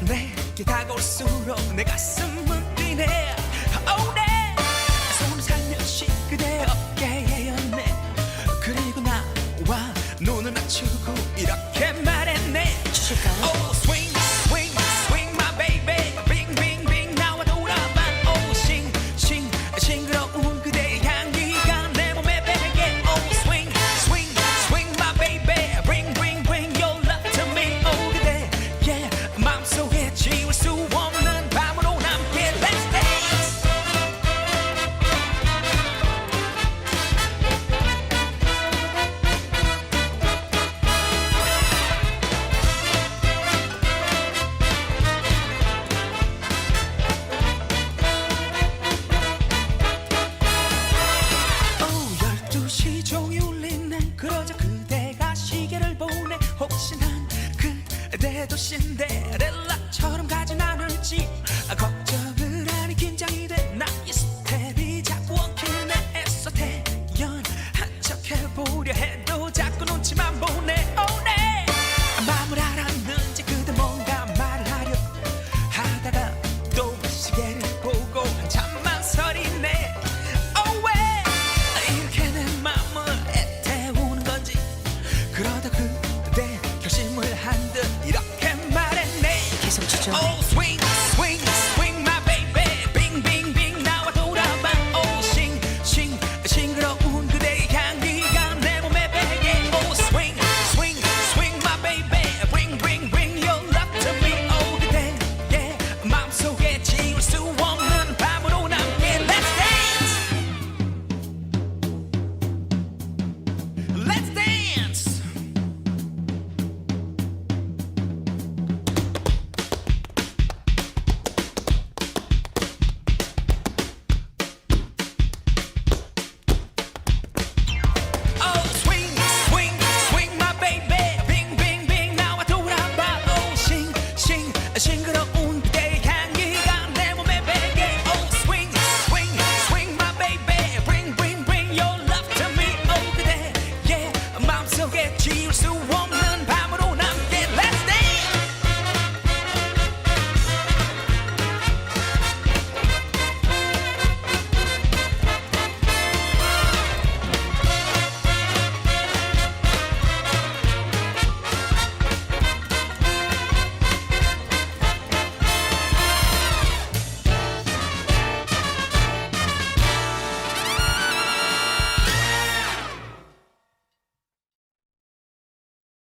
내게 다가올수록 내 가슴은 뛰네. Oh, 네. 손을 살며시 그대 어깨에 였네. 그리고 나와 눈을 맞추고 이렇게 말했네. 주실까요? Oh, swing, swing, swing my baby. 빙, 빙, 빙 나와 돌아봐. Oh, 싱, 싱, 싱그러운 그대의 향기가 내 몸에 배게. Oh, swing, swing, swing my baby. Bring, bring, bring your love to me. Oh, 그대, yeah, 마음속에 지울 수 없는 밤으로 함께 Let's dance. Oh, 12시 종이 울리네. 그러자 그대가 시계를 보네. 혹시 난 그대도 신데렐라처럼 가진 않을지 걱정을 하니 긴장이 돼. 나의 스텝이 자꾸 엉키네. 애써 대연한 척 해보려 해도 자꾸 눈치만 보네. Oh, 네. 마음을 알았는지 그대 뭔가 말을 하려 하다가 또 시계를 보고 한참만 서리네. Oh, 왜 이렇게 내 마음을 애태우는 건지. 그러다 그대 결심을 한 듯 이렇게 말했네. 계속 주죠. Oh, swing, swing, swing my baby. 빙, 빙, 빙 나와 돌아봐. Oh, 싱, 싱, 싱그러운 그대의 향기가 내 몸에 배게. Oh, swing, swing, swing my baby. Bring, bring, bring your love to me. Oh, 그대, yeah, 마음속에 지울 수 없는 밤으로 함께 Let's dance. Let's dance. Oh, swing, swing, swing my baby. 빙, 빙, 빙 나와 돌아봐. Oh, 싱, 싱, 싱그러운 그대의 향기가 내 몸에 배게. Oh, swing, swing, swing my baby. Bring, bring, bring your love to me. Oh, 그대, yeah, 마음속에 지울 수